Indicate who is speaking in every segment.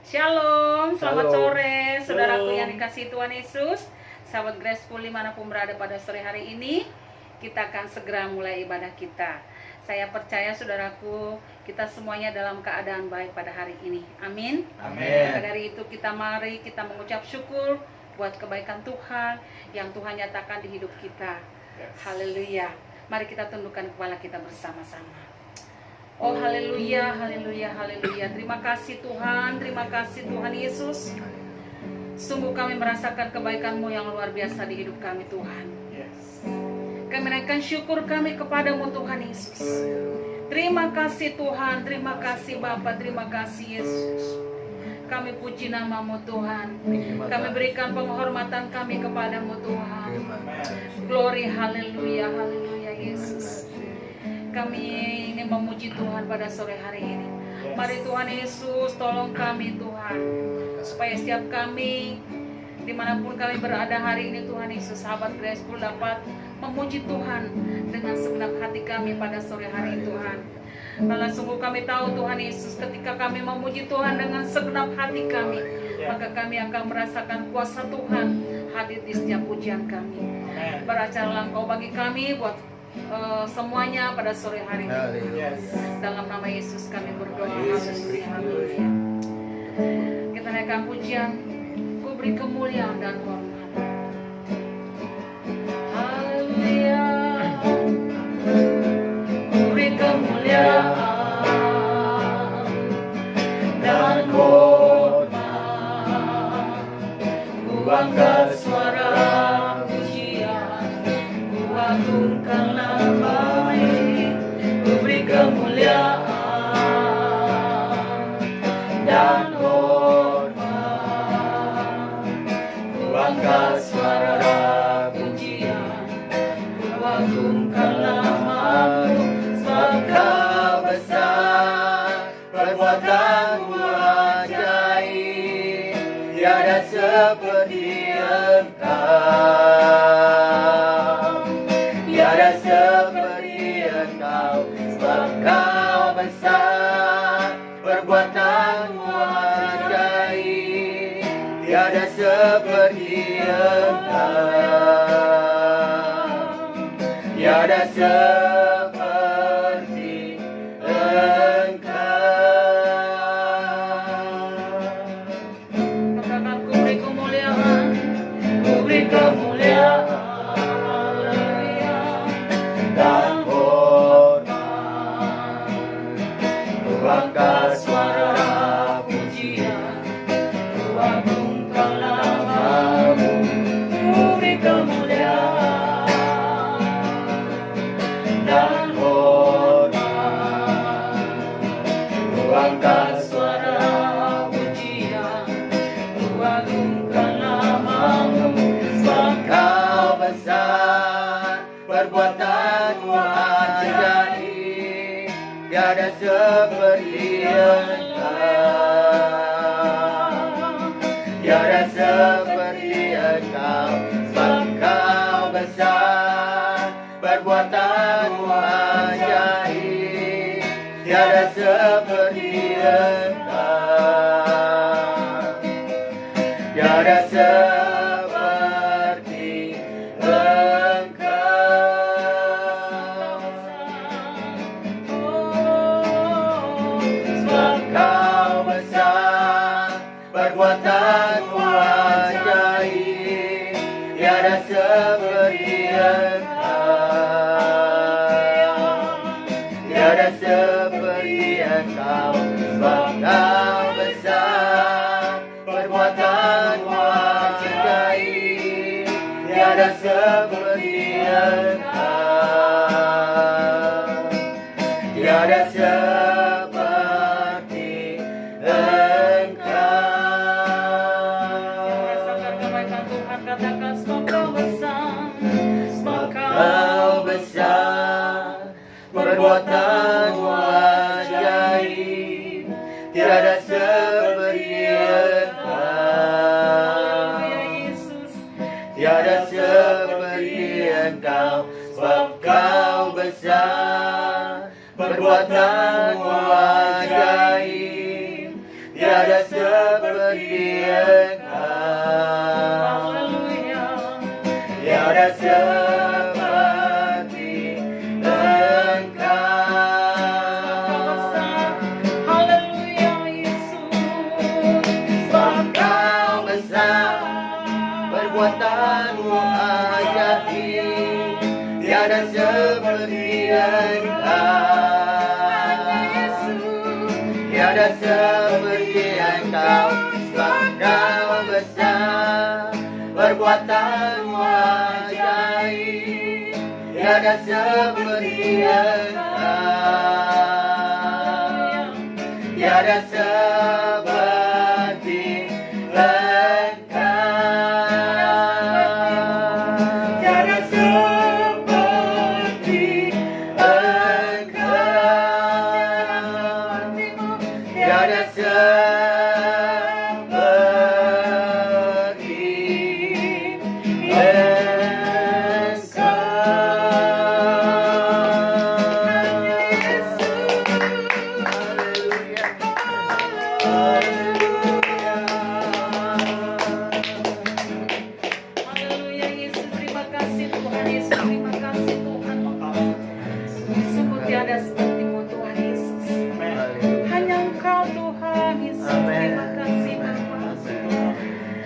Speaker 1: Shalom, selamat
Speaker 2: Shalom.
Speaker 1: sore saudaraku
Speaker 2: Shalom.
Speaker 1: yang dikasihi Tuhan Yesus. Sahabat Graceful dimanapun berada pada sore hari ini, kita akan segera mulai ibadah kita. Saya percaya saudaraku, kita semuanya dalam keadaan baik pada hari ini. Amin.
Speaker 2: Amin.
Speaker 1: Maka dari itu mari kita mengucap syukur buat kebaikan Tuhan yang Tuhan nyatakan di hidup kita. Haleluya. Mari kita tundukkan kepala kita bersama-sama. Oh haleluya, haleluya, haleluya. Terima kasih Tuhan Yesus. Sungguh kami merasakan kebaikan-Mu yang luar biasa di hidup kami Tuhan. Kami naikkan syukur kami kepadamu Tuhan Yesus. Terima kasih Tuhan, terima kasih Bapa, terima kasih Yesus. Kami puji nama-Mu Tuhan. Kami berikan penghormatan kami kepadamu Tuhan. Glory, haleluya, haleluya Yesus. Kami ingin memuji Tuhan pada sore hari ini. Mari Tuhan Yesus tolong kami Tuhan, supaya setiap kami dimanapun kami berada hari ini Tuhan Yesus, sahabat Graceful dapat memuji Tuhan dengan segenap hati kami pada sore hari ini Tuhan. Karena sungguh kami tahu Tuhan Yesus, ketika kami memuji Tuhan dengan segenap hati kami, maka kami akan merasakan kuasa Tuhan hadir di setiap pujian kami. Beracarlah Engkau bagi kami buat semuanya pada sore hari ini. Dalam nama Yesus kami berdoa. Haleluya, haleluya. Kita naikkan pujian, Ku beri kemuliaan dan hormat. Haleluya. Ku beri kemuliaan dan hormat. Ku angkat suara pujian, ku agungkan nama-Mu, ku beri kemuliaan dan hormat. Ku angkat suara pujian, ku agungkan nama-Mu, sebab Kau besar, perbuatan-Mu ajaib, tiada seperti Engkau, tiada seperti Engkau, sebab Kau besar, perbuatan-Mu ajaib, tiada seperti Engkau, tiada seperti Engkau. Katakan ku beri kemuliaan, ku beri kemuliaan, haleluya, dan hormat. Ku angkat suara pujian, ku agungkan nama-Mu, ku beri kemuliaan dan hormat. Ku angkat suara pujian, ku agungkan nama-Mu, sebab Kau besar, perbuatan-Mu ajaib, tiada seperti Engkau, tiada seperti Engkau, sebab Kau besar, perbuatan-Mu ajaib, tiada seperti Engkau, tiada seperti Engkau. Sebab Kau besar, perbuatan-Mu ajaib, tiada seperti Engkau, tiada seperti Engkau. Sebab Kau besar, perbuatan-Mu ajaib, tiada seperti Engkau, tiada seperti Engkau. Rasakan kebaikan Tuhan, katakan sebab Kau besar, sebab Kau besar, perbuatan-Mu ajaib, tiada seperti Engkau, tiada seperti Engkau, sebab Kau besar, perbuatan-Mu ajaib,
Speaker 2: tiada seperti Engkau,
Speaker 1: Haleluya.
Speaker 2: tiada seperti Engkau.
Speaker 1: Haleluya Yesus.
Speaker 2: Sebab Kau besar, perbuatanmu ajaib, tiada seperti Engkau, tiada seperti Engkau. Sebab Kau besar, perbuatanmu ajaib, tiada seperti Engkau, tiada seperti Engkau, tiada seperti Engkau, tiada
Speaker 1: Haleluya Yesus, terima kasih Tuhan Yesus, terima kasih Tuhan. Sungguh tiada seperti-Mu Tuhan Yesus. Hanya Engkau Tuhan Yesus. Terima kasih Bapa.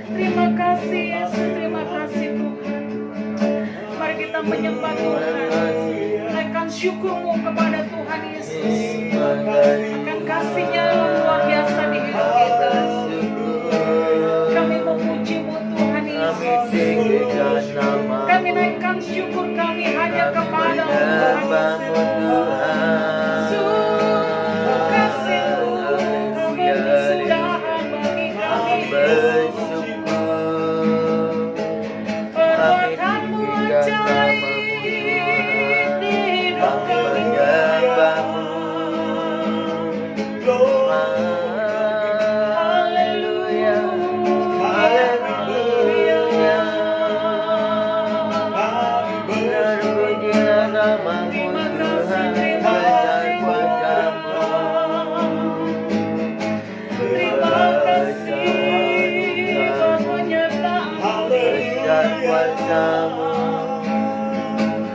Speaker 1: Terima kasih Yesus, terima kasih Tuhan. Mari kita menyembah Tuhan. Naikkan syukur-Mu kepada Tuhan Yesus. Akan kasih-Nya luar biasa di hidup kita. Kami memuji-Mu Tuhan Yesus. Kami naikkan syukur kami hanya kepada-Mu Tuhan Yesus. Sungguh kasih-Mu kemuliaan bagi kami. Perbuatan-Mu ajaib di hidup kami. Haleluya. Terima kasih, terima kasih Tuhan. Terima kasih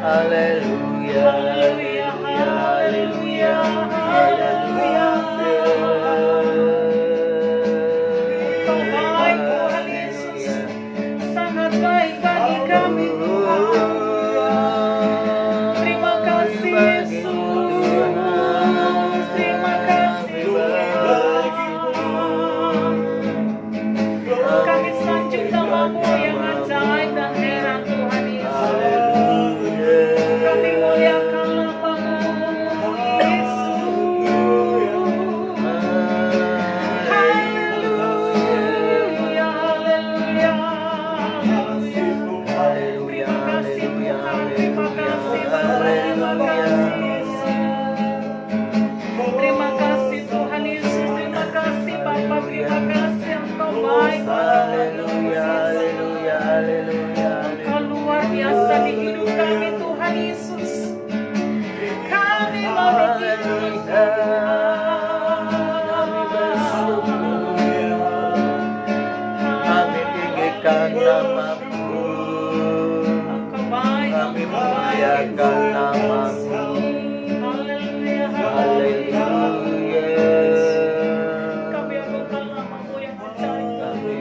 Speaker 2: Haleluya,
Speaker 1: Haleluya, haleluya, haleluya. Kau baik Tuhan Yesus, sangat baik bagi kami Tuhan. Terima kasih Yesus, terima kasih Tuhan. Kami sanjung nama-Mu yang ajaib dan heran Tuhan Yesus. Kami muliakan nama-Mu Yesus. Haleluya, haleluya, haleluya. Terima kasih Tuhan, terima kasih Bapa, terima kasih Yesus. Terima kasih Tuhan Yesus, terima kasih Bapa, terima kasih Engkau baik bagi kami Tuhan Yesus. Engkau luar biasa di hidup kami Tuhan Yesus. Kami memuji
Speaker 2: kami tinggikan nama-Mu,
Speaker 1: Engkau baik,
Speaker 2: kami
Speaker 1: Engkau baik.
Speaker 2: muliakan nama-Mu.
Speaker 1: Haleluya,
Speaker 2: Haleluya,
Speaker 1: kami agungkan nama-Mu yang ajaib.
Speaker 2: kami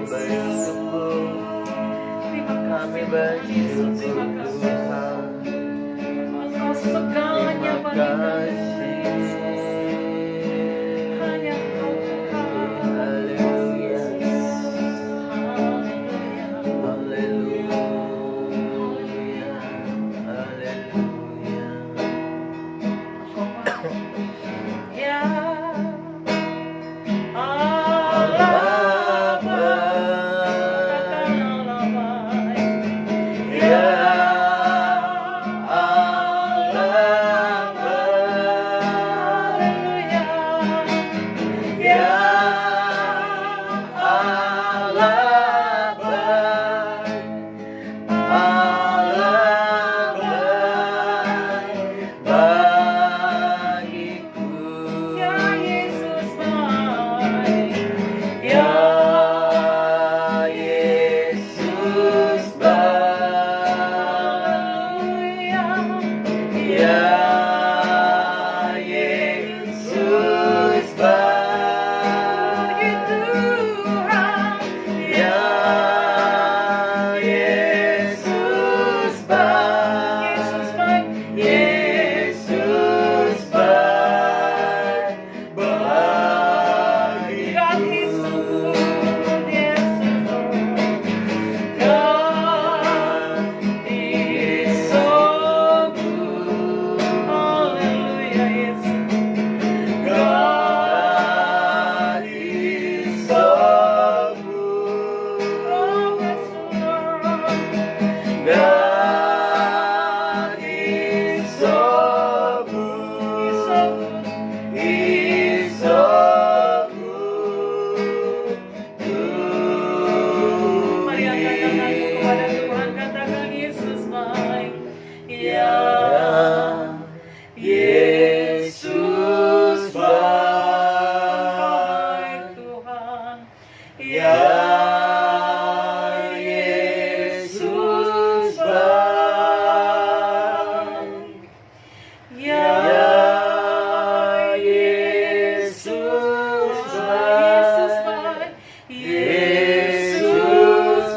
Speaker 1: Yesus baik, Yesus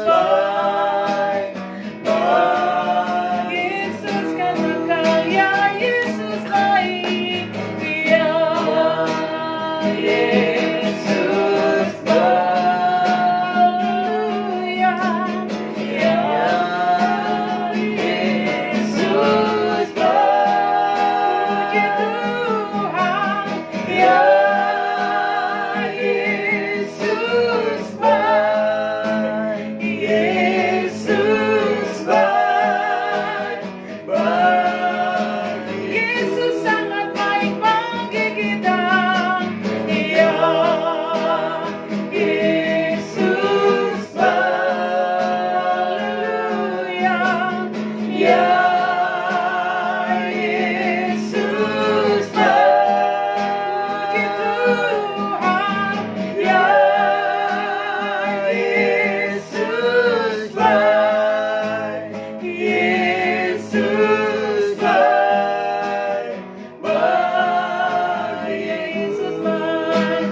Speaker 1: baik, Yesus katakan ya Yesus baik, ya Yesus baik, ya Yesus baik, puji Tuhan, ya Yesus baik, Yesus baik, Yesus sangat baik bagi kita, ya Yesus baik, ya Yesus baik, puji Tuhan, ya Yesus baik, Yesus baik, Yesus baik, Yesus baik,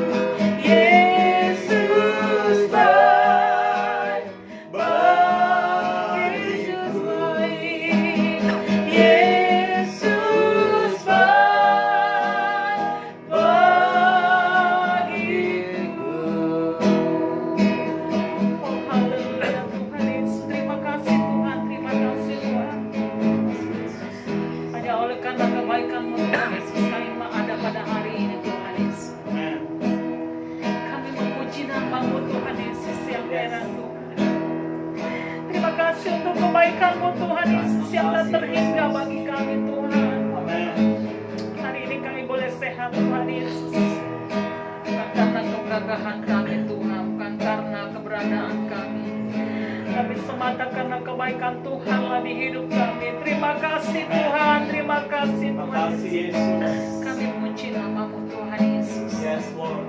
Speaker 1: Yesus baik, Yesus baik bagiku. Oh haleluya Tuhan Yesus, terima kasih Tuhan, terima kasih Tuhan. Hanya oleh karena kebaikan-Mu Tuhan Yesus kami ada pada hari ini Tuhan Yesus. Kami memuji nama-Mu Tuhan Yesus yang heran Tuhan. Terima kasih untuk kebaikan-Mu Tuhan Yesus yang tak terhingga bagi kami Tuhan. Hari ini kami boleh sehat Tuhan Yesus. Bukan karena kegagahan kami Tuhan, bukan karena keberadaan kami, tapi semata karena kebaikan Tuhanlah di hidup kami. Terima kasih Tuhan, terima kasih
Speaker 3: Terima
Speaker 1: Tuhan.
Speaker 3: kasih Yesus.
Speaker 1: Kami memuji nama-Mu Tuhan Yesus.
Speaker 3: Yes, Lord.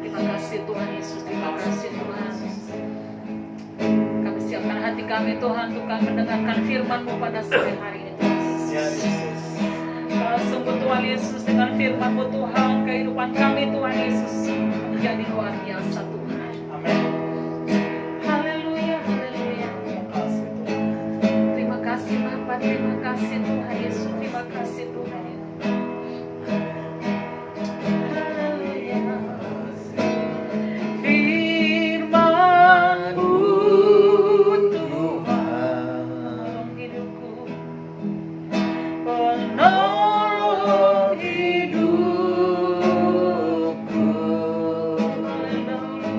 Speaker 1: Terima kasih Tuhan Yesus, terima kasih Tuhan. Kami siapkan hati kami Tuhan untuk kami mendengarkan firman-Mu pada sore hari ini Tuhan Yesus.
Speaker 3: Yes, Jesus.
Speaker 1: Sungguh Tuhan Yesus, dengan firman-Mu Tuhan, kehidupan kami Tuhan Yesus menjadi luar biasa Tuhan.
Speaker 3: Amin.
Speaker 1: Haleluya, haleluya.
Speaker 3: Terima kasih Tuhan.
Speaker 1: Terima kasih Bapa, terima kasih Tuhan Yesus, terima kasih Tuhan Yesus. Haleluya. Firman-Mu Tuhan, penolong hidupku, penolong hidupku. Haleluya.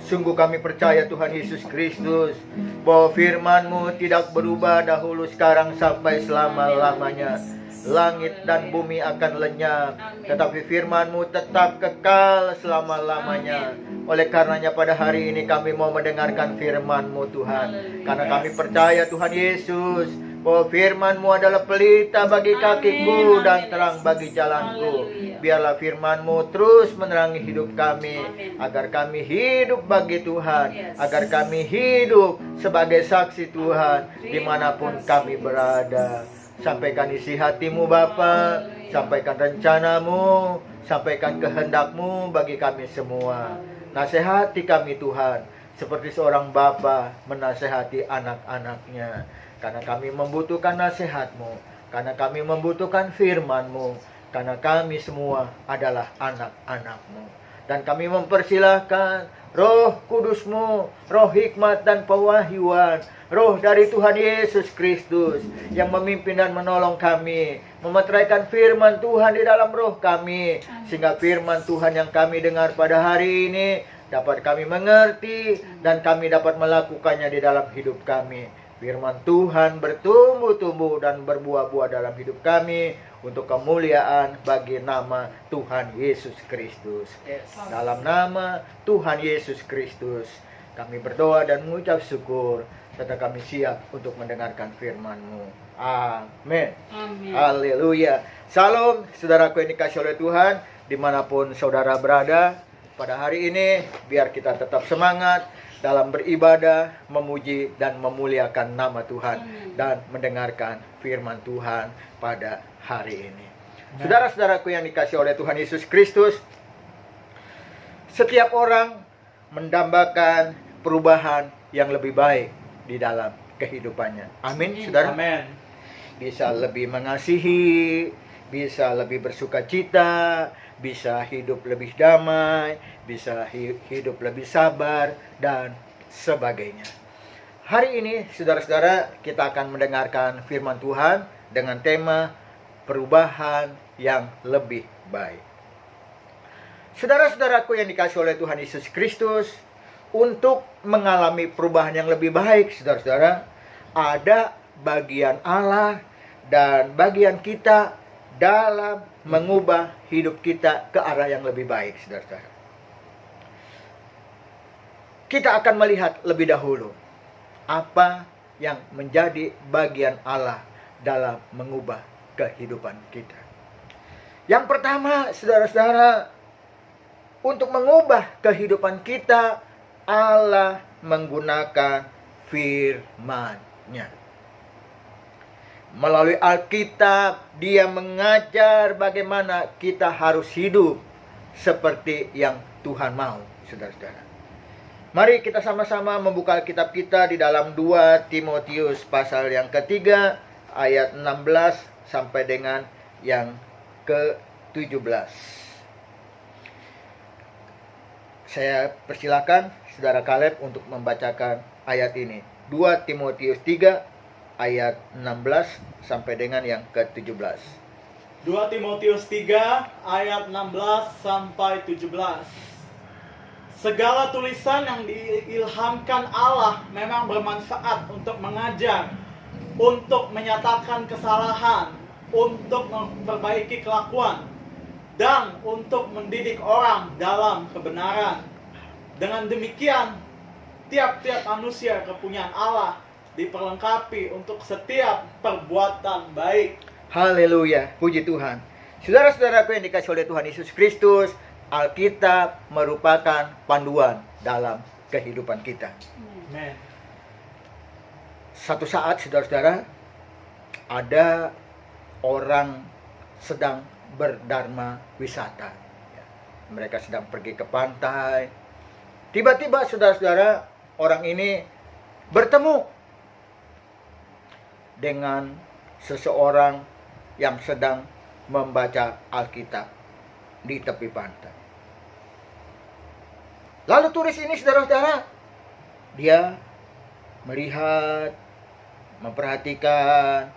Speaker 2: Sungguh kami percaya Tuhan Yesus Kristus bahwa firman-Mu tidak berubah dahulu, sekarang, sampai selama-lamanya. Langit dan bumi akan lenyap, tetapi firman-Mu tetap kekal selama-lamanya. Oleh karenanya pada hari ini kami mau mendengarkan firman-Mu Tuhan. Karena kami percaya Tuhan Yesus bahwa firman-Mu adalah pelita bagi kakiku dan terang bagi jalanku. Biarlah firman-Mu terus menerangi hidup kami, agar kami hidup bagi Tuhan, agar kami hidup sebagai saksi Tuhan dimanapun kami berada. Sampaikan isi hati-Mu Bapa, sampaikan rencana-Mu, sampaikan kehendak-Mu bagi kami semua. Nasihati kami Tuhan, seperti seorang bapa menasihati anak-anaknya. Karena kami membutuhkan nasihat-Mu, karena kami membutuhkan firman-Mu, karena kami semua adalah anak-anak-Mu. Dan kami mempersilahkan Roh Kudus-Mu, Roh hikmat dan pewahyuan, Roh dari Tuhan Yesus Kristus yang memimpin dan menolong kami, memeteraikan firman Tuhan di dalam roh kami, sehingga firman Tuhan yang kami dengar pada hari ini dapat kami mengerti dan kami dapat melakukannya di dalam hidup kami. Firman Tuhan bertumbuh-tumbuh dan berbuah-buah dalam hidup kami untuk kemuliaan bagi nama Tuhan Yesus Kristus. Dalam nama Tuhan Yesus Kristus kami berdoa dan mengucap syukur, serta kami siap untuk mendengarkan firman-Mu. Amin. Haleluya. Salam saudaraku yang dikasihi oleh Tuhan, dimanapun saudara berada. Pada hari ini biar kita tetap semangat dalam beribadah, memuji dan memuliakan nama Tuhan dan mendengarkan firman Tuhan pada hari ini. Saudara-saudaraku yang dikasihi oleh Tuhan Yesus Kristus, setiap orang mendambakan perubahan yang lebih baik di dalam kehidupannya. Amin, saudara.
Speaker 3: Amin.
Speaker 2: Bisa lebih mengasihi, bisa lebih bersukacita, bisa hidup lebih damai, bisa hidup lebih sabar, dan sebagainya. Hari ini, saudara-saudara, kita akan mendengarkan firman Tuhan dengan tema perubahan yang lebih baik. Saudara-saudaraku yang dikasihi oleh Tuhan Yesus Kristus, untuk mengalami perubahan yang lebih baik, saudara-saudara, ada bagian Allah dan bagian kita dalam mengubah hidup kita ke arah yang lebih baik, saudara-saudara. Kita akan melihat lebih dahulu apa yang menjadi bagian Allah dalam mengubah kehidupan kita. Yang pertama, saudara-saudara, untuk mengubah kehidupan kita, Allah menggunakan firman-Nya. Melalui Alkitab, Dia mengajar bagaimana kita harus hidup seperti yang Tuhan mau, saudara-saudara. Mari kita sama-sama membuka Alkitab kita di dalam 2 Timotius pasal yang ketiga, ayat 16 sampai dengan yang ke-17. Saya persilakan Saudara Kaleb untuk membacakan ayat ini. 2 Timotius 3 ayat 16 sampai dengan yang ke-17.
Speaker 3: 2 Timotius 3 ayat 16 sampai 17. Segala tulisan yang diilhamkan Allah memang bermanfaat untuk mengajar, untuk menyatakan kesalahan, untuk memperbaiki kelakuan, dan untuk mendidik orang dalam kebenaran. Dengan demikian, tiap-tiap manusia kepunyaan Allah diperlengkapi untuk setiap perbuatan baik.
Speaker 2: Haleluya, puji Tuhan. Saudara-saudaraku yang dikasihi oleh Tuhan Yesus Kristus, Alkitab merupakan panduan dalam kehidupan kita.
Speaker 3: Amen.
Speaker 2: Satu saat, saudara-saudara, ada orang sedang berdharma wisata. Mereka sedang pergi ke pantai. Tiba-tiba, saudara-saudara, orang ini bertemu dengan seseorang yang sedang membaca Alkitab di tepi pantai. Lalu turis ini, saudara-saudara, dia melihat, memperhatikan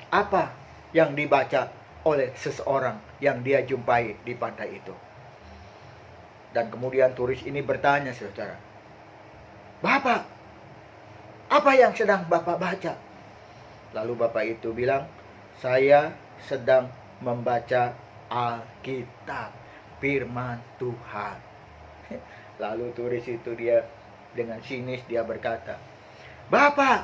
Speaker 2: apa yang dibaca oleh seseorang yang dia jumpai di pantai itu. Dan kemudian turis ini bertanya, saudara, "Bapak, apa yang sedang Bapak baca?" Lalu bapak itu bilang, "Saya sedang membaca Alkitab, firman Tuhan." Lalu turis itu dia dengan sinis dia berkata, "Bapak,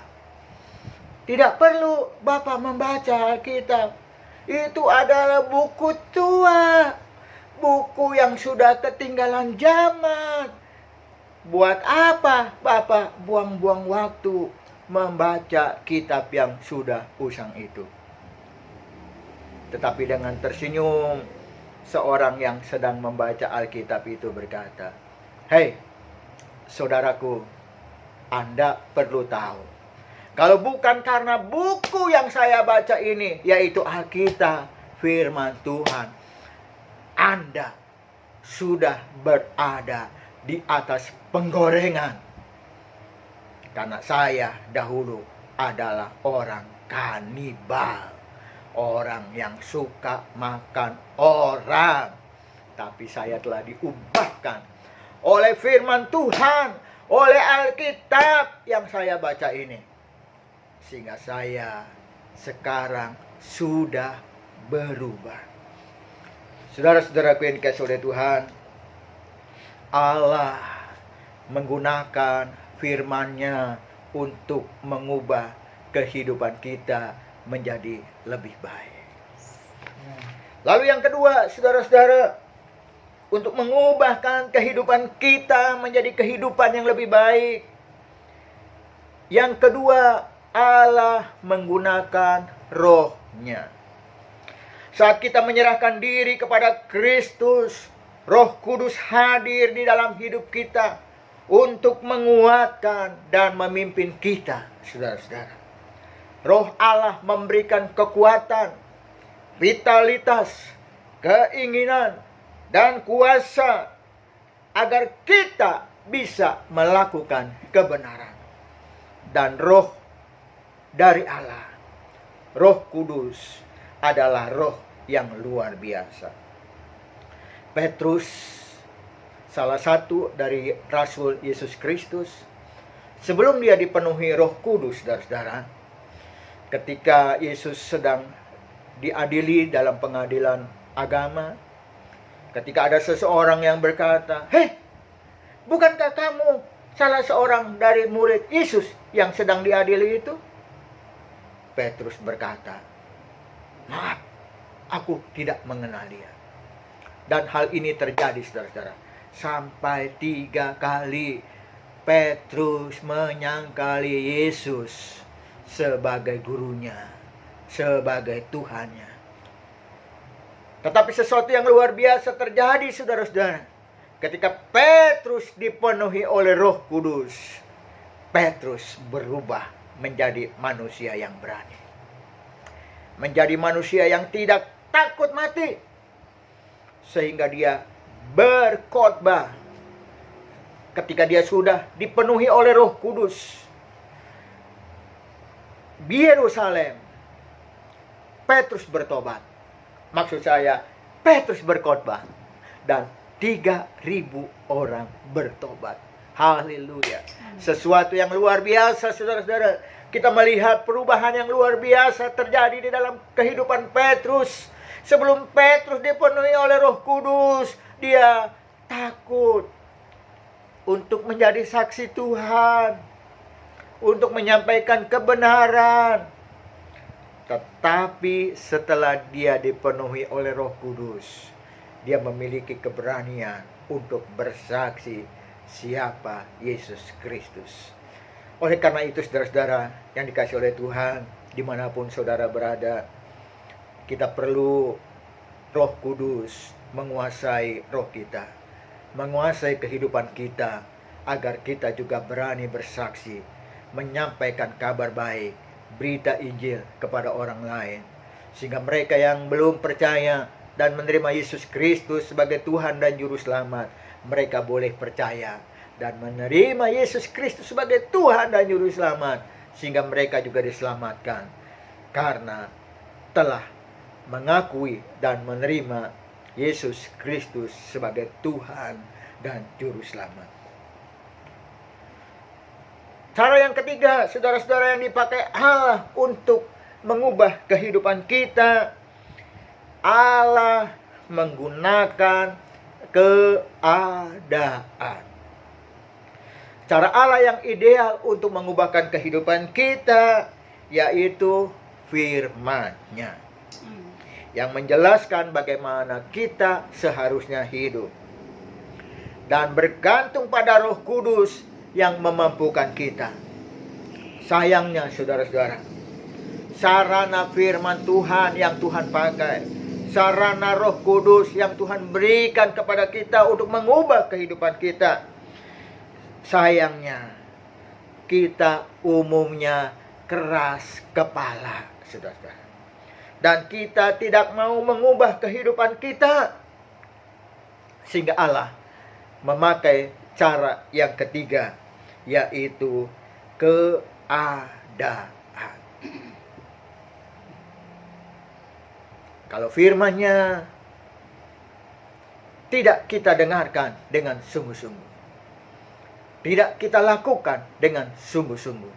Speaker 2: tidak perlu Bapak membaca Alkitab. Itu adalah buku tua, buku yang sudah ketinggalan zaman. Buat apa Bapak buang-buang waktu membaca kitab yang sudah usang itu?" Tetapi dengan tersenyum, seorang yang sedang membaca Alkitab itu berkata, "Hei, saudaraku, Anda perlu tahu, kalau bukan karena buku yang saya baca ini, yaitu Alkitab, firman Tuhan, Anda sudah berada di atas penggorengan. Karena saya dahulu adalah orang kanibal, orang yang suka makan orang. Tapi saya telah diubahkan oleh firman Tuhan, oleh Alkitab yang saya baca ini. Sehingga saya sekarang sudah berubah." Saudara-saudaraku yang dikasihi oleh Tuhan, Allah menggunakan firman-Nya untuk mengubah kehidupan kita menjadi lebih baik. Lalu yang kedua, saudara-saudara, untuk mengubahkan kehidupan kita menjadi kehidupan yang lebih baik, yang kedua, Allah menggunakan Roh-Nya. Saat kita menyerahkan diri kepada Kristus, Roh Kudus hadir di dalam hidup kita untuk menguatkan dan memimpin kita, saudara-saudara. Roh Allah memberikan kekuatan, vitalitas, keinginan, dan kuasa agar kita bisa melakukan kebenaran. Dan roh dari Allah, Roh Kudus, adalah roh yang luar biasa. Petrus, salah satu dari Rasul Yesus Kristus, sebelum dia dipenuhi Roh Kudus, saudara-saudara, ketika Yesus sedang diadili dalam pengadilan agama, ketika ada seseorang yang berkata, "Hei, bukankah kamu salah seorang dari murid Yesus yang sedang diadili itu?" Petrus berkata, "Maaf, aku tidak mengenal dia." Dan hal ini terjadi, saudara-saudara. Sampai 3 kali Petrus menyangkali Yesus sebagai gurunya, sebagai Tuhannya. Tetapi sesuatu yang luar biasa terjadi, saudara-saudara. Ketika Petrus dipenuhi oleh Roh Kudus, Petrus berubah menjadi manusia yang berani. Menjadi manusia yang tidak takut mati. Sehingga dia berkhotbah ketika dia sudah dipenuhi oleh Roh Kudus di Yerusalem. Petrus bertobat. Maksud saya, Petrus berkhotbah dan 3.000 orang bertobat. Haleluya. Sesuatu yang luar biasa, saudara-saudara. Kita melihat perubahan yang luar biasa terjadi di dalam kehidupan Petrus. Sebelum Petrus dipenuhi oleh Roh Kudus, dia takut untuk menjadi saksi Tuhan, untuk menyampaikan kebenaran. Tetapi setelah dia dipenuhi oleh Roh Kudus, dia memiliki keberanian untuk bersaksi siapa Yesus Kristus. Oleh karena itu, saudara-saudara yang dikasihi oleh Tuhan, dimanapun saudara berada, kita perlu Roh Kudus menguasai roh kita, menguasai kehidupan kita, agar kita juga berani bersaksi, menyampaikan kabar baik, berita Injil kepada orang lain, sehingga mereka yang belum percaya dan menerima Yesus Kristus sebagai Tuhan dan Juru Selamat, mereka boleh percaya dan menerima Yesus Kristus sebagai Tuhan dan Juru Selamat, sehingga mereka juga diselamatkan karena telah mengakui dan menerima Yesus Kristus sebagai Tuhan dan Juru Selamat. Cara yang ketiga, saudara-saudara, yang dipakai Allah untuk mengubah kehidupan kita, Allah menggunakan keadaan. Cara Allah yang ideal untuk mengubahkan kehidupan kita yaitu firman-Nya, yang menjelaskan bagaimana kita seharusnya hidup, dan bergantung pada Roh Kudus yang memampukan kita. Sayangnya saudara-saudara, sarana firman Tuhan yang Tuhan pakai, sarana Roh Kudus yang Tuhan berikan kepada kita untuk mengubah kehidupan kita, sayangnya kita umumnya keras kepala, saudara-saudara. Dan kita tidak mau mengubah kehidupan kita, sehingga Allah memakai cara yang ketiga, yaitu keadaan. Kalau firman-Nya tidak kita dengarkan dengan sungguh-sungguh, tidak kita lakukan dengan sungguh-sungguh,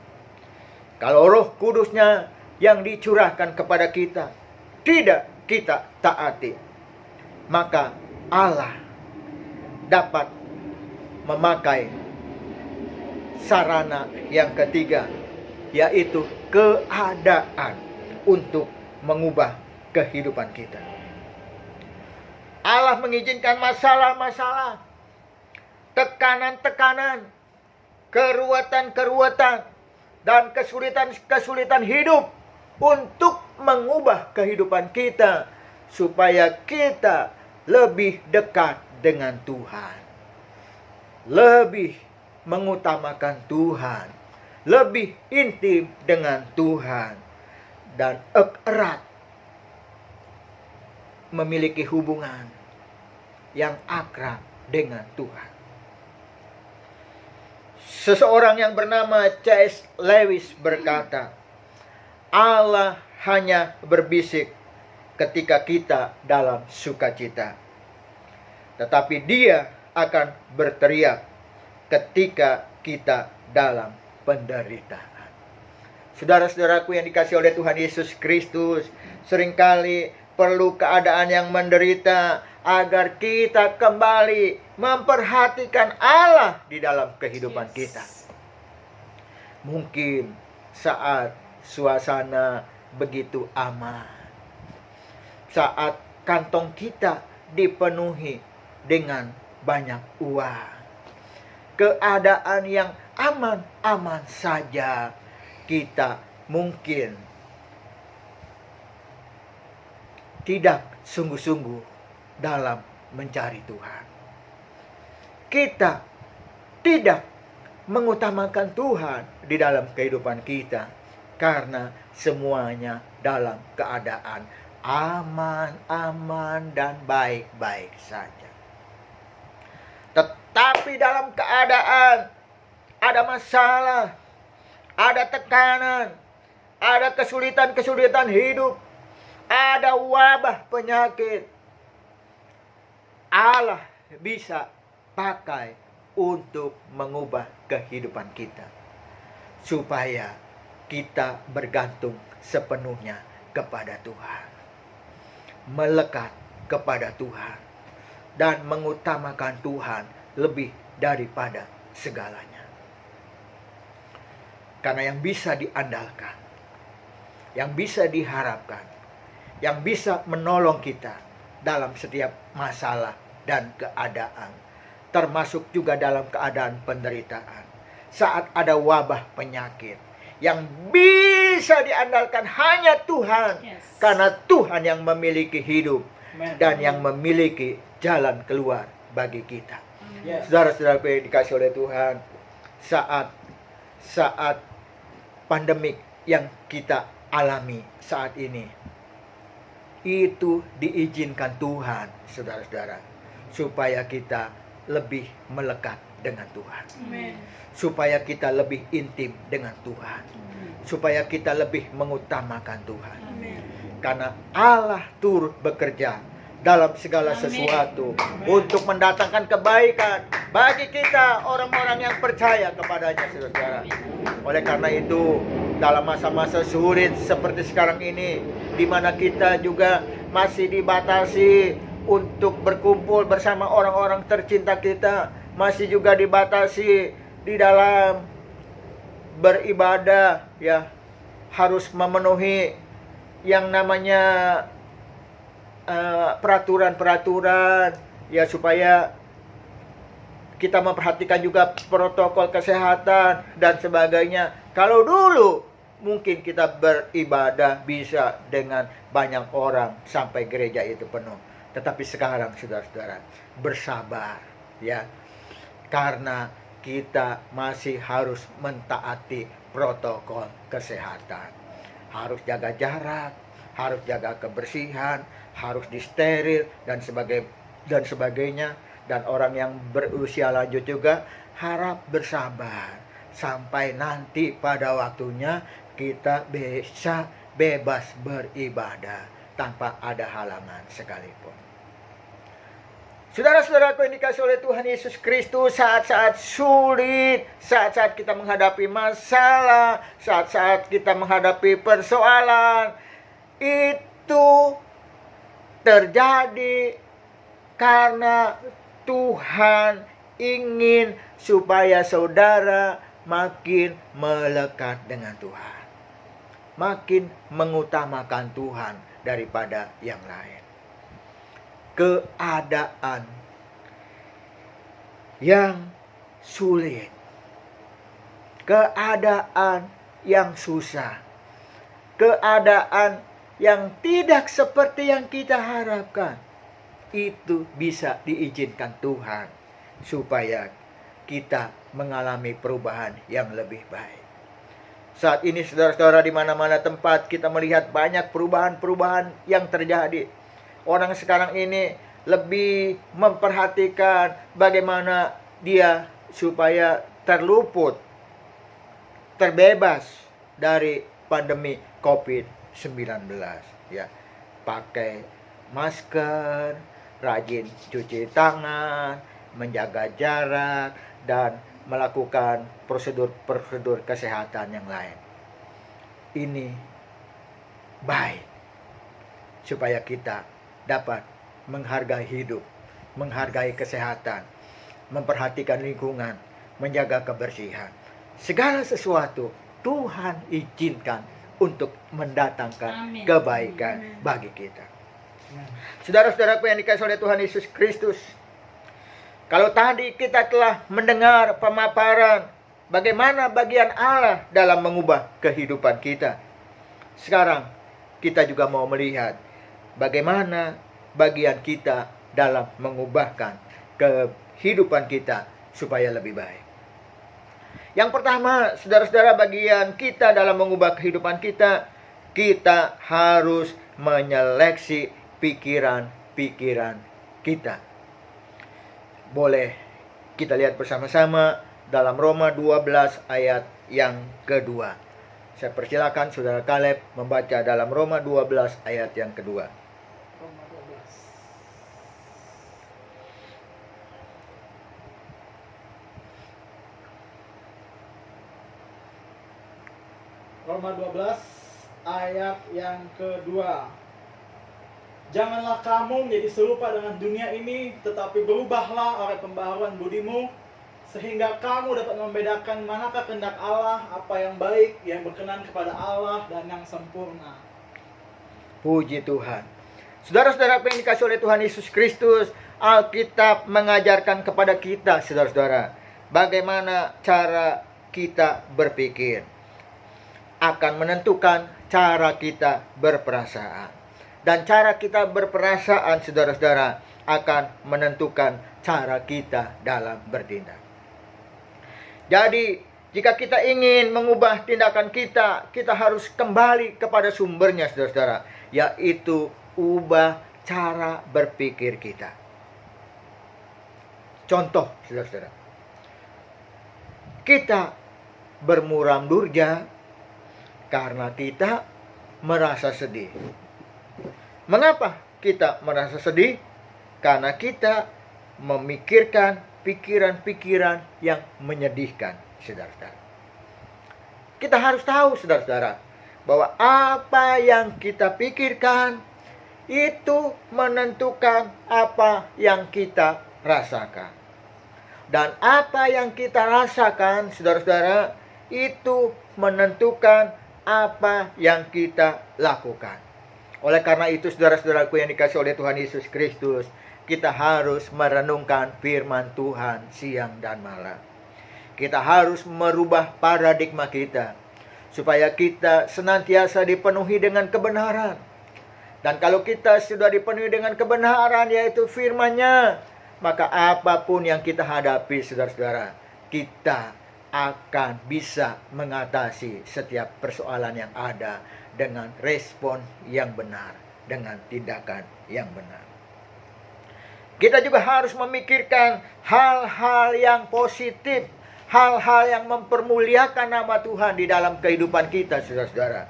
Speaker 2: kalau Roh Kudus-Nya yang dicurahkan kepada kita tidak kita taati, maka Allah dapat memakai sarana yang ketiga, yaitu keadaan, untuk mengubah kehidupan kita. Allah mengizinkan masalah-masalah, tekanan-tekanan, keruwetan-keruwetan, dan kesulitan-kesulitan hidup untuk mengubah kehidupan kita, supaya kita lebih dekat dengan Tuhan, lebih mengutamakan Tuhan, lebih intim dengan Tuhan, dan erat memiliki hubungan yang akrab dengan Tuhan. Seseorang yang bernama C.S. Lewis berkata, Allah hanya berbisik ketika kita dalam sukacita, tetapi Dia akan berteriak ketika kita dalam penderitaan. Saudara-saudaraku yang dikasihi oleh Tuhan Yesus Kristus, seringkali perlu keadaan yang menderita agar kita kembali memperhatikan Allah di dalam kehidupan kita. Mungkin saat suasana begitu aman, saat kantong kita dipenuhi dengan banyak uang, keadaan yang aman-aman saja, kita mungkin tidak sungguh-sungguh dalam mencari Tuhan. Kita tidak mengutamakan Tuhan di dalam kehidupan kita, karena semuanya dalam keadaan aman-aman dan baik-baik saja. Tetapi dalam keadaan ada masalah, ada tekanan, ada kesulitan-kesulitan hidup, ada wabah penyakit, Allah bisa pakai untuk mengubah kehidupan kita, supaya kita bergantung sepenuhnya kepada Tuhan, melekat kepada Tuhan, dan mengutamakan Tuhan lebih daripada segalanya. Karena yang bisa diandalkan, yang bisa diharapkan, yang bisa menolong kita dalam setiap masalah dan keadaan, termasuk juga dalam keadaan penderitaan, saat ada wabah penyakit, yang bisa diandalkan hanya Tuhan. Karena Tuhan yang memiliki hidup dan yang memiliki jalan keluar bagi kita. Saudara-saudara yang dikasih oleh Tuhan, saat pandemik yang kita alami saat ini, itu diizinkan Tuhan, saudara-saudara, supaya kita lebih melekat dengan Tuhan.
Speaker 1: Amen.
Speaker 2: Supaya kita lebih intim dengan Tuhan. Supaya kita lebih mengutamakan Tuhan.
Speaker 1: Amen.
Speaker 2: Karena Allah turut bekerja dalam segala
Speaker 1: Amin.
Speaker 2: sesuatu, untuk mendatangkan kebaikan bagi kita orang-orang yang percaya kepadanya, saudara-saudara. Oleh karena itu, dalam masa-masa sulit seperti sekarang ini, di mana kita juga masih dibatasi untuk berkumpul bersama orang-orang tercinta kita, masih juga dibatasi di dalam beribadah, ya, harus memenuhi yang namanya peraturan-peraturan, ya, supaya kita memperhatikan juga protokol kesehatan dan sebagainya. Kalau dulu mungkin kita beribadah bisa dengan banyak orang sampai gereja itu penuh. Tetapi sekarang, saudara-saudara, bersabar, ya, karena kita masih harus mentaati protokol kesehatan. Harus jaga jarak, harus jaga kebersihan, harus disteril dan sebagainya. Dan orang yang berusia lanjut juga harap bersabar sampai nanti pada waktunya kita bisa bebas beribadah tanpa ada halangan sekalipun. Saudara-saudaraku yang dikasihi oleh Tuhan Yesus Kristus, saat-saat sulit, saat-saat kita menghadapi masalah, saat-saat kita menghadapi persoalan, itu terjadi karena Tuhan ingin supaya saudara makin melekat dengan Tuhan, makin mengutamakan Tuhan daripada yang lain. Keadaan yang sulit, keadaan yang susah, keadaan yang tidak seperti yang kita harapkan, itu bisa diizinkan Tuhan supaya kita mengalami perubahan yang lebih baik. Saat ini, saudara-saudara, di mana-mana tempat kita melihat banyak perubahan-perubahan yang terjadi. Orang sekarang ini lebih memperhatikan bagaimana dia supaya terbebas dari pandemi COVID-19, ya. Pakai masker, rajin cuci tangan, menjaga jarak, dan melakukan prosedur-prosedur kesehatan yang lain. Ini baik supaya kita dapat menghargai hidup, menghargai kesehatan, memperhatikan lingkungan, menjaga kebersihan. Segala sesuatu Tuhan izinkan untuk mendatangkan kebaikan bagi kita. Saudara-saudaraku yang dikasihi oleh Tuhan Yesus Kristus, kalau tadi kita telah mendengar pemaparan bagaimana bagian Allah dalam mengubah kehidupan kita, sekarang kita juga mau melihat bagaimana bagian kita dalam mengubahkan kehidupan kita supaya lebih baik. Yang pertama, saudara-saudara, bagian kita dalam mengubah kehidupan kita, kita harus menyeleksi pikiran-pikiran kita. Boleh kita lihat bersama-sama dalam Roma 12 ayat yang kedua. Saya persilakan saudara Kaleb membaca dalam Roma 12 ayat yang kedua.
Speaker 3: Roma 12. Roma 12 ayat yang kedua. Janganlah kamu menjadi serupa dengan dunia ini, tetapi berubahlah oleh pembaharuan budimu, sehingga kamu dapat membedakan manakah kehendak Allah, apa yang baik, yang berkenan kepada Allah, dan yang sempurna.
Speaker 2: Puji Tuhan. Saudara-saudara yang dikasihi oleh Tuhan Yesus Kristus, Alkitab mengajarkan kepada kita, saudara-saudara, bagaimana cara kita berpikir akan menentukan cara kita berperasaan. Dan cara kita berperasaan, saudara-saudara, akan menentukan cara kita dalam bertindak. Jadi, jika kita ingin mengubah tindakan kita, kita harus kembali kepada sumbernya, saudara-saudara, yaitu ubah cara berpikir kita. Contoh, saudara-saudara, kita bermuram durja karena kita merasa sedih. Mengapa kita merasa sedih? Karena kita memikirkan pikiran-pikiran yang menyedihkan, saudara-saudara. Kita harus tahu, saudara-saudara, bahwa apa yang kita pikirkan itu menentukan apa yang kita rasakan. Dan apa yang kita rasakan, saudara-saudara, itu menentukan apa yang kita lakukan. Oleh karena itu, saudara-saudaraku yang dikasihi oleh Tuhan Yesus Kristus, kita harus merenungkan firman Tuhan siang dan malam. Kita harus merubah paradigma kita, supaya kita senantiasa dipenuhi dengan kebenaran. Dan kalau kita sudah dipenuhi dengan kebenaran, yaitu firman-Nya, maka apapun yang kita hadapi, saudara-saudara, kita akan bisa mengatasi setiap persoalan yang ada dengan respon yang benar, dengan tindakan yang benar. Kita juga harus memikirkan hal-hal yang positif, hal-hal yang mempermuliakan nama Tuhan di dalam kehidupan kita, saudara-saudara,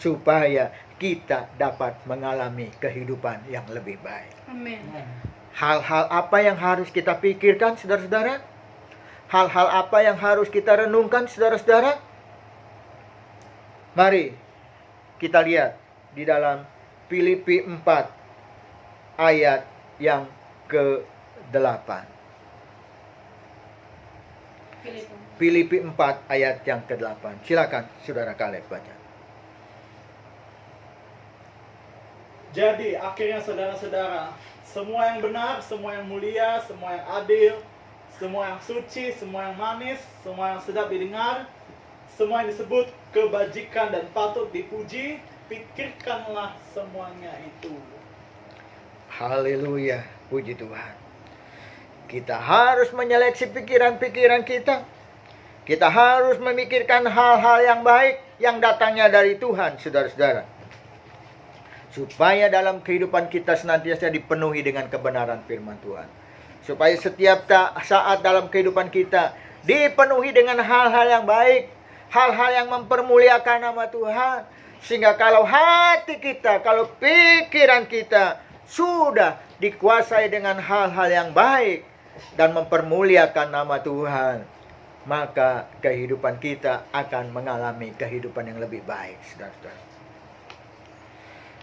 Speaker 2: supaya kita dapat mengalami kehidupan yang lebih baik.
Speaker 1: Amin.
Speaker 2: Hal-hal apa yang harus kita pikirkan, saudara-saudara? Hal-hal apa yang harus kita renungkan, saudara-saudara? Mari kita lihat di dalam Filipi 4 ayat yang ke-8. Filipi 4 ayat yang ke-8. Silakan saudara Kaleb baca.
Speaker 3: Jadi akhirnya saudara-saudara, semua yang benar, semua yang mulia, semua yang adil, semua yang suci, semua yang manis, semua yang sedap didengar, semua yang disebut kebajikan dan patut dipuji, pikirkanlah semuanya itu.
Speaker 2: Haleluya, puji Tuhan. Kita harus menyeleksi pikiran-pikiran kita. Kita harus memikirkan hal-hal yang baik yang datangnya dari Tuhan, saudara-saudara. Supaya dalam kehidupan kita senantiasa dipenuhi dengan kebenaran firman Tuhan. Supaya setiap saat dalam kehidupan kita dipenuhi dengan hal-hal yang baik, hal-hal yang mempermuliakan nama Tuhan. Sehingga kalau hati kita, kalau pikiran kita sudah dikuasai dengan hal-hal yang baik dan mempermuliakan nama Tuhan, maka kehidupan kita akan mengalami kehidupan yang lebih baik, saudara-saudara.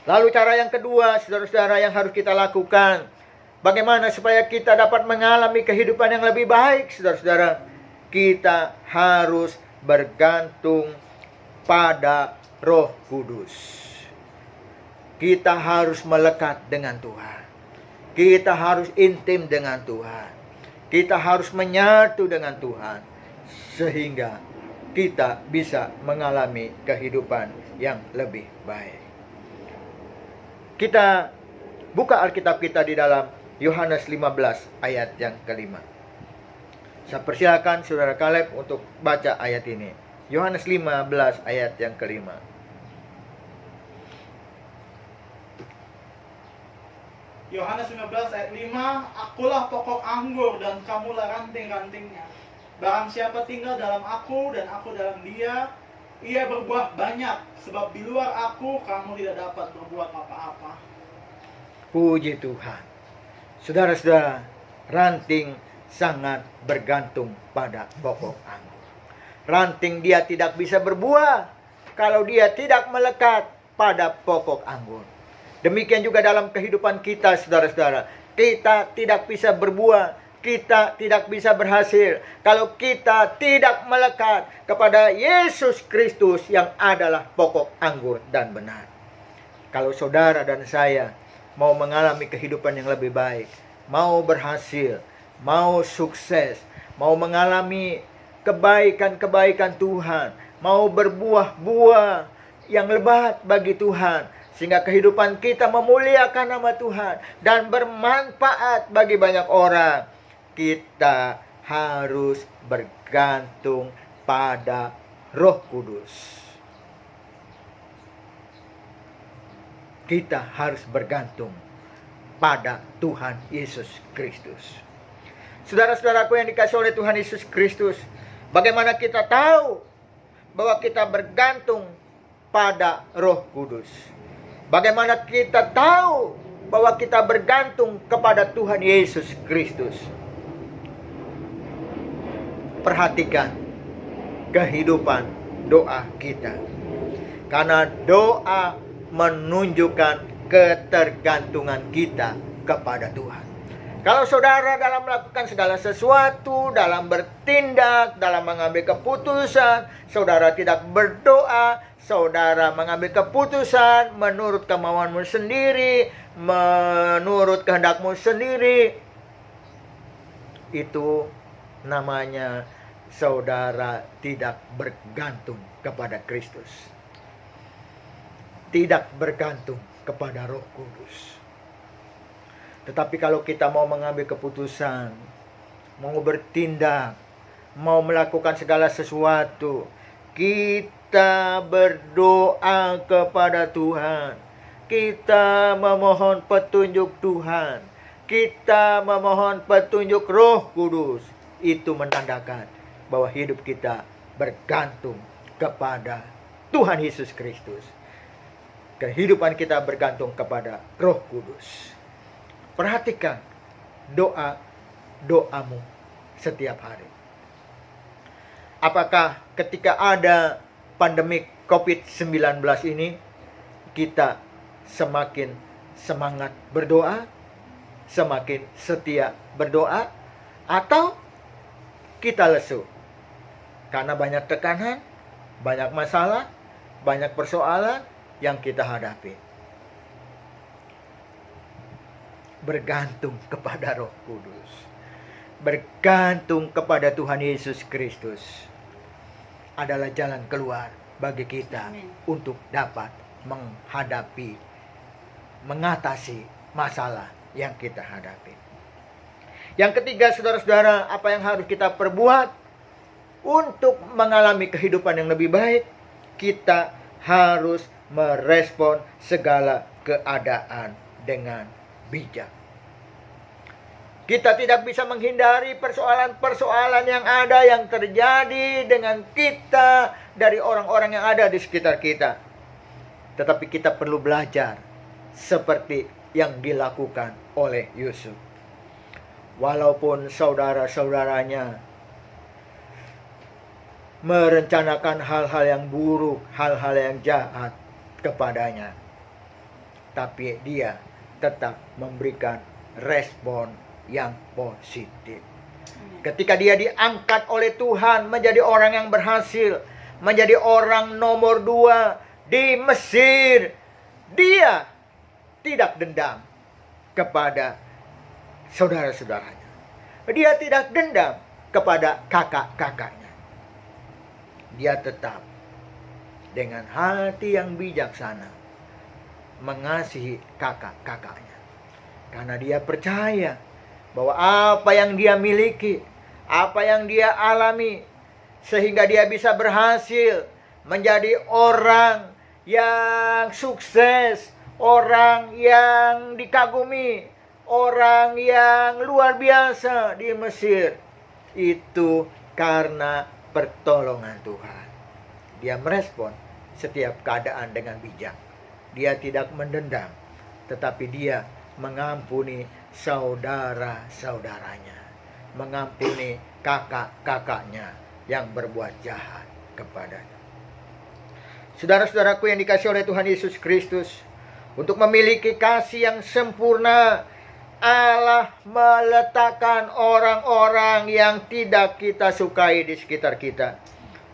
Speaker 2: Lalu cara yang kedua, saudara-saudara, yang harus kita lakukan, bagaimana supaya kita dapat mengalami kehidupan yang lebih baik, saudara-saudara? Kita harus bergantung pada Roh Kudus. Kita harus melekat dengan Tuhan. Kita harus intim dengan Tuhan. Kita harus menyatu dengan Tuhan. Sehingga kita bisa mengalami kehidupan yang lebih baik. Kita buka Alkitab kita di dalam Yohanes 15 ayat yang ke-5. Saya persilakan saudara Kaleb untuk baca ayat ini. Yohanes 15 ayat yang ke-5.
Speaker 3: Yohanes 15 ayat 5, akulah pokok anggur dan kamulah ranting-rantingnya. Barang siapa tinggal dalam aku dan aku dalam dia, ia berbuah banyak, sebab di luar aku kamu tidak dapat berbuat apa-apa.
Speaker 2: Puji Tuhan. Saudara-saudara, ranting sangat bergantung pada pokok anggur. Ranting dia tidak bisa berbuah kalau dia tidak melekat pada pokok anggur. Demikian juga dalam kehidupan kita, saudara-saudara. Kita tidak bisa berbuah, kita tidak bisa berhasil kalau kita tidak melekat kepada Yesus Kristus yang adalah pokok anggur dan benar. Kalau saudara dan saya mau mengalami kehidupan yang lebih baik, mau berhasil, mau sukses, mau mengalami kebaikan-kebaikan Tuhan, mau berbuah-buah yang lebat bagi Tuhan, sehingga kehidupan kita memuliakan nama Tuhan dan bermanfaat bagi banyak orang, kita harus bergantung pada Roh Kudus. Kita harus bergantung pada Tuhan Yesus Kristus. Saudara-saudaraku yang dikasihi oleh Tuhan Yesus Kristus, bagaimana kita tahu bahwa kita bergantung pada Roh Kudus? Bagaimana kita tahu bahwa kita bergantung kepada Tuhan Yesus Kristus. Perhatikan kehidupan doa kita. Karena doa menunjukkan ketergantungan kita kepada Tuhan. Kalau saudara dalam melakukan segala sesuatu, dalam bertindak, dalam mengambil keputusan, saudara tidak berdoa, saudara mengambil keputusan menurut kemauanmu sendiri, menurut kehendakmu sendiri, itu namanya saudara tidak bergantung kepada Kristus. Tidak bergantung kepada Roh Kudus. Tetapi kalau kita mau mengambil keputusan, mau bertindak, mau melakukan segala sesuatu, kita berdoa kepada Tuhan. Kita memohon petunjuk Tuhan. Kita memohon petunjuk Roh Kudus. Itu menandakan bahwa hidup kita bergantung kepada Tuhan Yesus Kristus. Kehidupan kita bergantung kepada Roh Kudus. Perhatikan doamu setiap hari. Apakah ketika ada pandemi COVID-19 ini, kita semakin semangat berdoa, semakin setia berdoa, atau kita lesu karena banyak tekanan, banyak masalah, banyak persoalan yang kita hadapi? Bergantung kepada Roh Kudus, bergantung kepada Tuhan Yesus Kristus adalah jalan keluar bagi kita.
Speaker 1: Amin.
Speaker 2: Untuk dapat menghadapi, mengatasi masalah yang kita hadapi. Yang ketiga, saudara-saudara, apa yang harus kita perbuat untuk mengalami kehidupan yang lebih baik? Kita harus merespon segala keadaan dengan bijak. Kita tidak bisa menghindari persoalan-persoalan yang ada, yang terjadi dengan kita dari orang-orang yang ada di sekitar kita. Tetapi kita perlu belajar seperti yang dilakukan oleh Yusuf. Walaupun saudara-saudaranya merencanakan hal-hal yang buruk, hal-hal yang jahat kepadanya, tapi dia tetap memberikan respon yang positif. Ketika dia diangkat oleh Tuhan menjadi orang yang berhasil, menjadi orang nomor 2 di Mesir, dia tidak dendam kepada saudara-saudaranya. Dia tidak dendam kepada kakak-kakaknya. Dia tetap dengan hati yang bijaksana mengasihi kakak-kakaknya. Karena dia percaya bahwa apa yang dia miliki, apa yang dia alami, sehingga dia bisa berhasil menjadi orang yang sukses, orang yang dikagumi, orang yang luar biasa di Mesir. Itu karena pertolongan Tuhan. Dia merespon setiap keadaan dengan bijak. Dia tidak mendendam, tetapi dia mengampuni saudara-saudaranya, mengampuni kakak-kakaknya yang berbuat jahat kepadanya. Saudara-saudaraku yang dikasihi oleh Tuhan Yesus Kristus, untuk memiliki kasih yang sempurna, Allah meletakkan orang-orang yang tidak kita sukai di sekitar kita.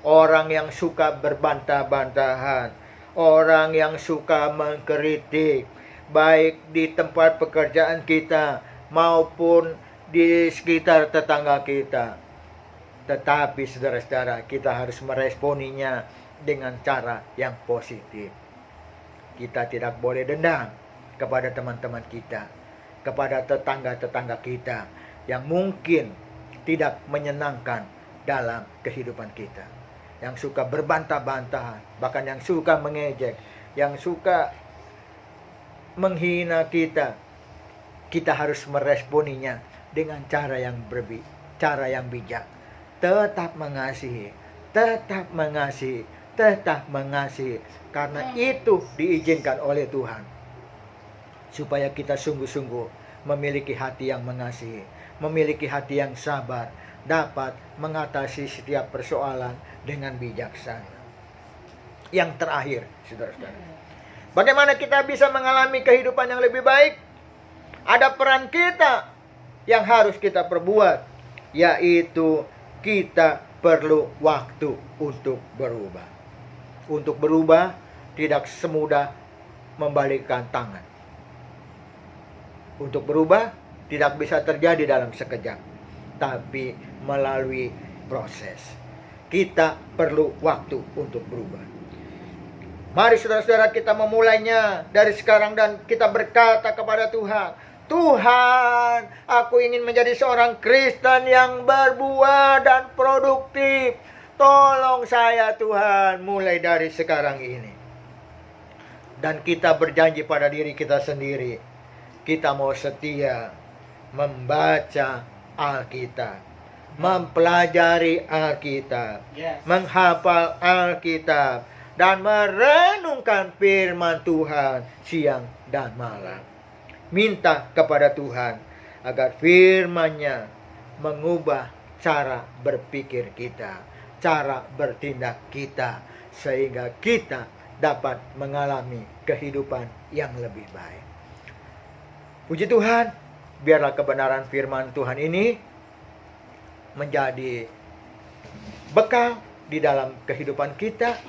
Speaker 2: Orang yang suka berbantah-bantahan, orang yang suka mengkritik, baik di tempat pekerjaan kita maupun di sekitar tetangga kita. Tetapi saudara-saudara, kita harus meresponinya dengan cara yang positif. Kita tidak boleh dendam kepada teman-teman kita, kepada tetangga-tetangga kita yang mungkin tidak menyenangkan dalam kehidupan kita, yang suka berbantah-bantahan, bahkan yang suka mengejek, yang suka menghina kita. Kita harus meresponinya dengan cara yang bijak. Tetap mengasihi, tetap mengasihi, tetap mengasihi, karena itu diizinkan oleh Tuhan. supaya kita sungguh-sungguh memiliki hati yang mengasihi, memiliki hati yang sabar, dapat mengatasi setiap persoalan dengan bijaksana. Yang terakhir, saudara-saudara, bagaimana kita bisa mengalami kehidupan yang lebih baik? Ada peran kita yang harus kita perbuat, yaitu kita perlu waktu untuk berubah. Untuk berubah tidak semudah membalikkan tangan. Untuk berubah tidak bisa terjadi dalam sekejap, tapi melalui proses. Kita perlu waktu untuk berubah. Mari saudara-saudara, kita memulainya dari sekarang dan kita berkata kepada Tuhan, Tuhan, aku ingin menjadi seorang Kristen yang berbuah dan produktif. Tolong saya Tuhan, mulai dari sekarang ini. Dan kita berjanji pada diri kita sendiri, kita mau setia membaca Alkitab, mempelajari Alkitab, menghafal Alkitab, dan merenungkan firman Tuhan siang dan malam. Minta kepada Tuhan agar firman-Nya mengubah cara berpikir kita, cara bertindak kita, sehingga kita dapat mengalami kehidupan yang lebih baik. Puji Tuhan, biarlah kebenaran firman Tuhan ini menjadi bekal di dalam kehidupan kita,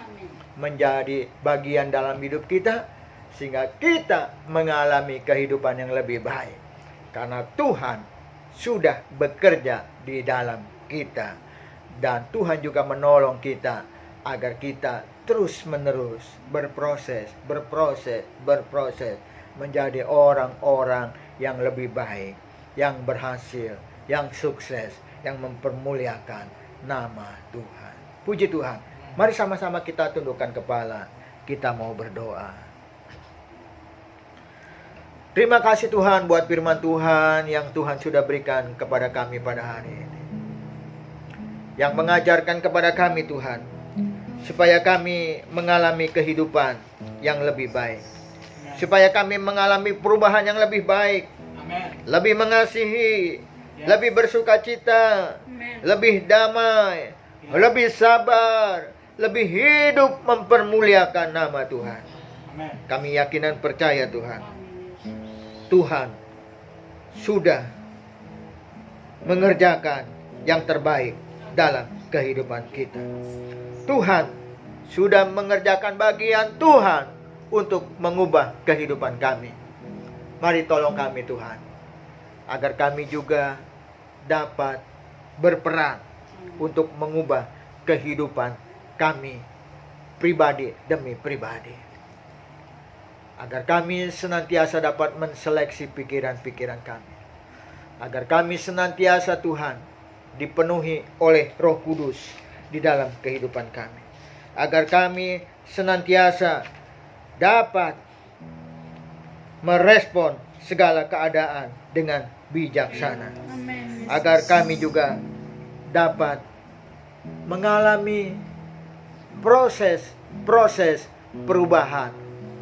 Speaker 2: menjadi bagian dalam hidup kita, sehingga kita mengalami kehidupan yang lebih baik. Karena Tuhan sudah bekerja di dalam kita. Dan Tuhan juga menolong kita agar kita terus-menerus berproses menjadi orang-orang yang lebih baik, yang berhasil, yang sukses, yang mempermuliakan nama Tuhan. Puji Tuhan. Mari sama-sama kita tundukkan kepala. Kita mau berdoa. Terima kasih Tuhan buat firman Tuhan yang Tuhan sudah berikan kepada kami pada hari ini. Yang mengajarkan kepada kami Tuhan, supaya kami mengalami kehidupan yang lebih baik. Supaya kami mengalami perubahan yang lebih baik. Lebih mengasihi, lebih bersukacita, lebih damai, lebih sabar, lebih hidup mempermuliakan nama Tuhan. Kami yakin dan percaya Tuhan, Tuhan sudah mengerjakan yang terbaik dalam kehidupan kita. Tuhan sudah mengerjakan bagian Tuhan untuk mengubah kehidupan kami. Mari tolong kami Tuhan, agar kami juga dapat berperan untuk mengubah kehidupan kami pribadi demi pribadi. Agar kami senantiasa dapat menseleksi pikiran-pikiran kami. Agar kami senantiasa Tuhan dipenuhi oleh Roh Kudus di dalam kehidupan kami. Agar kami senantiasa dapat merespon segala keadaan dengan bijaksana. Agar kami juga dapat mengalami proses perubahan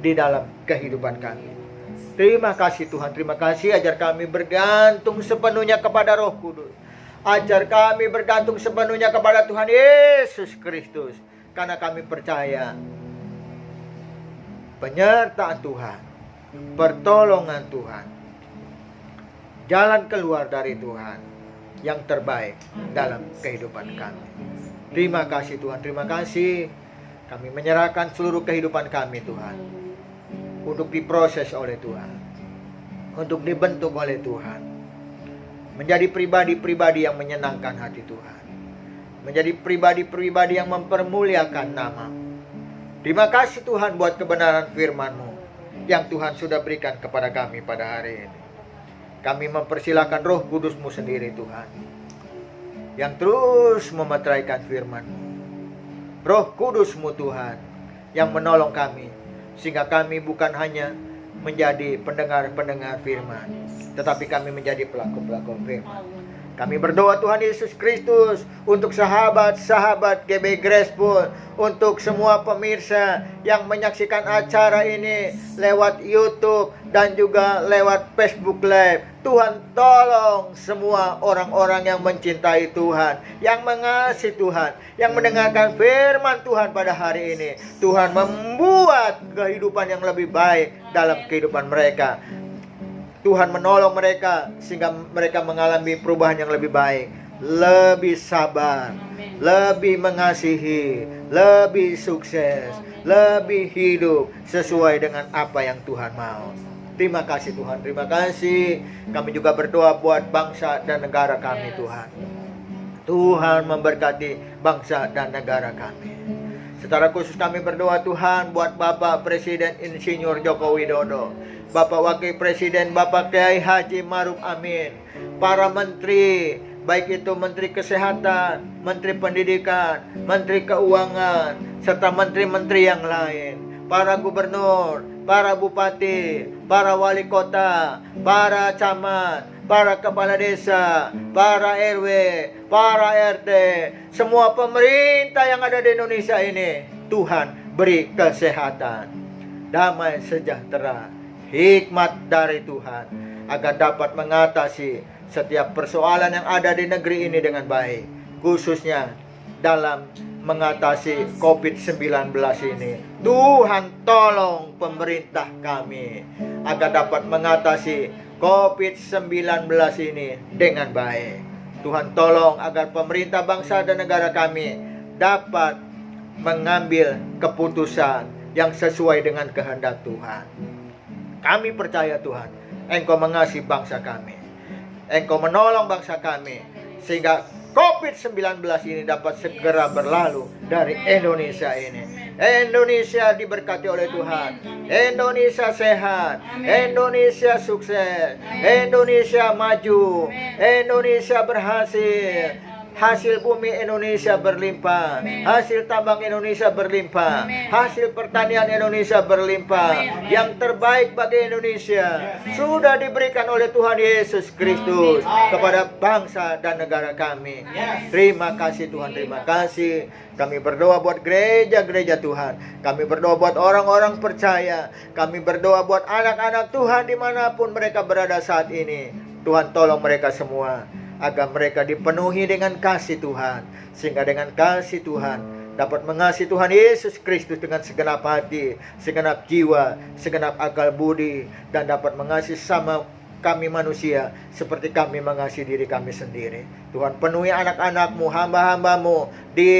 Speaker 2: di dalam kehidupan kami. Terima kasih Tuhan, terima kasih ajar kami bergantung sepenuhnya kepada Roh Kudus. Ajar kami bergantung sepenuhnya kepada Tuhan Yesus Kristus. Karena kami percaya penyertaan Tuhan, pertolongan Tuhan, jalan keluar dari Tuhan yang terbaik dalam kehidupan kami. Terima kasih Tuhan, terima kasih. Kami menyerahkan seluruh kehidupan kami Tuhan, untuk diproses oleh Tuhan, untuk dibentuk oleh Tuhan, menjadi pribadi-pribadi yang menyenangkan hati Tuhan, menjadi pribadi-pribadi yang mempermuliakan nama. Terima kasih Tuhan buat kebenaran firman-Mu yang Tuhan sudah berikan kepada kami pada hari ini. Kami mempersilahkan Roh Kudus-Mu sendiri Tuhan, yang terus memeteraikan firman-Mu. Roh Kudus-Mu Tuhan, yang menolong kami, sehingga kami bukan hanya menjadi pendengar-pendengar firman, tetapi kami menjadi pelaku-pelaku firman. Kami berdoa Tuhan Yesus Kristus untuk sahabat-sahabat GB Graceful, untuk semua pemirsa yang menyaksikan acara ini lewat YouTube dan juga lewat Facebook Live. Tuhan tolong semua orang-orang yang mencintai Tuhan, yang mengasihi Tuhan, yang mendengarkan firman Tuhan pada hari ini. Tuhan membuat kehidupan yang lebih baik dalam kehidupan mereka. Tuhan menolong mereka sehingga mereka mengalami perubahan yang lebih baik, lebih sabar, lebih mengasihi, lebih sukses, lebih hidup sesuai dengan apa yang Tuhan mau. Terima kasih Tuhan, terima kasih. Kami juga berdoa buat bangsa dan negara kami Tuhan. Tuhan memberkati bangsa dan negara kami. Secara khusus kami berdoa Tuhan buat Bapak Presiden Insinyur Joko Widodo, Bapak Wakil Presiden Bapak Kiai Haji Maruf Amin, para menteri, baik itu Menteri Kesehatan, Menteri Pendidikan, Menteri Keuangan, serta menteri-menteri yang lain, para gubernur, para bupati, para wali kota, para camat, para kepala desa, para RW, para RT, semua pemerintah yang ada di Indonesia ini, Tuhan beri kesehatan, damai sejahtera, hikmat dari Tuhan, agar dapat mengatasi setiap persoalan yang ada di negeri ini dengan baik, khususnya dalam mengatasi COVID-19 ini. Tuhan tolong pemerintah kami agar dapat mengatasi COVID-19 ini dengan baik. Tuhan tolong agar pemerintah bangsa dan negara kami dapat mengambil keputusan yang sesuai dengan kehendak Tuhan. Kami percaya Tuhan, Engkau mengasihi bangsa kami, Engkau menolong bangsa kami, sehingga COVID-19 ini dapat segera berlalu dari Indonesia ini. Indonesia diberkati oleh Tuhan, Indonesia sehat, Indonesia sukses, Indonesia maju, Indonesia berhasil, hasil bumi Indonesia berlimpah, hasil tambang Indonesia berlimpah, hasil pertanian Indonesia berlimpah. Yang terbaik bagi Indonesia sudah diberikan oleh Tuhan Yesus Kristus kepada bangsa dan negara kami. Terima kasih Tuhan, terima kasih. Kami berdoa buat gereja-gereja Tuhan, kami berdoa buat orang-orang percaya, kami berdoa buat anak-anak Tuhan dimanapun mereka berada saat ini. Tuhan tolong mereka semua agar mereka dipenuhi dengan kasih Tuhan, sehingga dengan kasih Tuhan dapat mengasihi Tuhan Yesus Kristus dengan segenap hati, segenap jiwa, segenap akal budi, dan dapat mengasihi sama kami manusia seperti kami mengasihi diri kami sendiri. Tuhan penuhi anak-anak-Mu, hamba-hamba-Mu di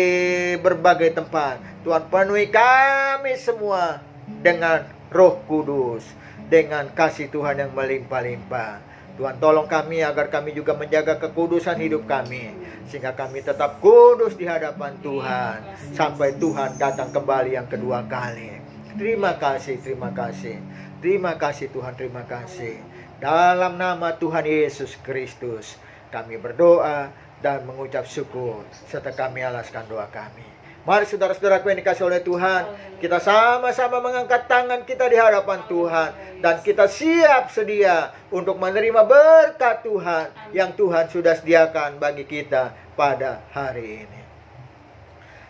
Speaker 2: berbagai tempat. Tuhan penuhi kami semua dengan Roh Kudus, dengan kasih Tuhan yang melimpah-limpah. Tuhan tolong kami agar kami juga menjaga kekudusan hidup kami, sehingga kami tetap kudus di hadapan Tuhan sampai Tuhan datang kembali yang kedua kali. Terima kasih, terima kasih. Terima kasih Tuhan, terima kasih. Dalam nama Tuhan Yesus Kristus kami berdoa dan mengucap syukur, serta kami alaskan doa kami. Mari saudara-saudaraku yang dikasihi oleh Tuhan, kita sama-sama mengangkat tangan kita di hadapan Tuhan, dan kita siap sedia untuk menerima berkat Tuhan yang Tuhan sudah sediakan bagi kita pada hari ini.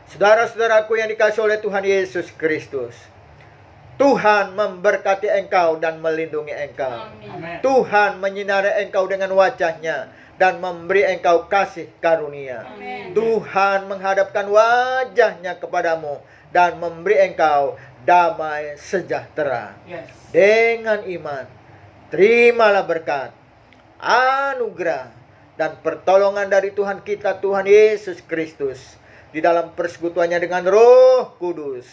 Speaker 2: Saudara-saudaraku yang dikasihi oleh Tuhan Yesus Kristus, Tuhan memberkati engkau dan melindungi engkau.
Speaker 3: Amin.
Speaker 2: Tuhan menyinari engkau dengan wajah-Nya dan memberi engkau kasih karunia.
Speaker 1: Amin.
Speaker 2: Tuhan menghadapkan wajah-Nya kepadamu dan memberi engkau damai sejahtera.
Speaker 3: Yes.
Speaker 2: Dengan iman, terimalah berkat, anugerah, dan pertolongan dari Tuhan kita, Tuhan Yesus Kristus, di dalam persekutuannya dengan Roh Kudus,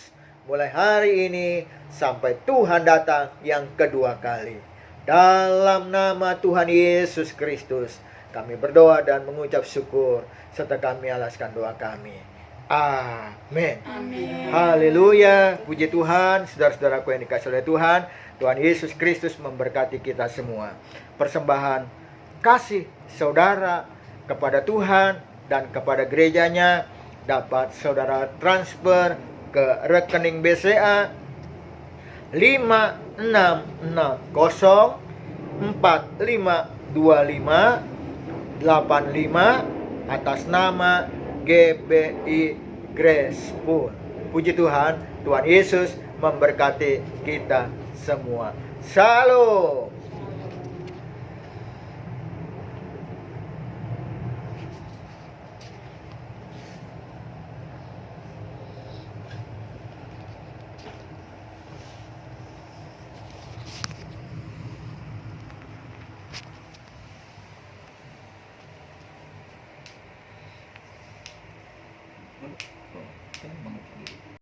Speaker 2: mulai hari ini sampai Tuhan datang yang kedua kali. Dalam nama Tuhan Yesus Kristus kami berdoa dan mengucap syukur, serta kami alaskan doa kami. Amin.
Speaker 1: Amin.
Speaker 2: Haleluya. Puji Tuhan. Saudara-saudaraku yang dikasihi oleh Tuhan, Tuhan Yesus Kristus memberkati kita semua. Persembahan kasih saudara kepada Tuhan dan kepada gerejanya dapat saudara transfer ke rekening BCA 56604525 atas nama GBI Grace Pun. Puji Tuhan, Tuhan Yesus memberkati kita semua. Shalom.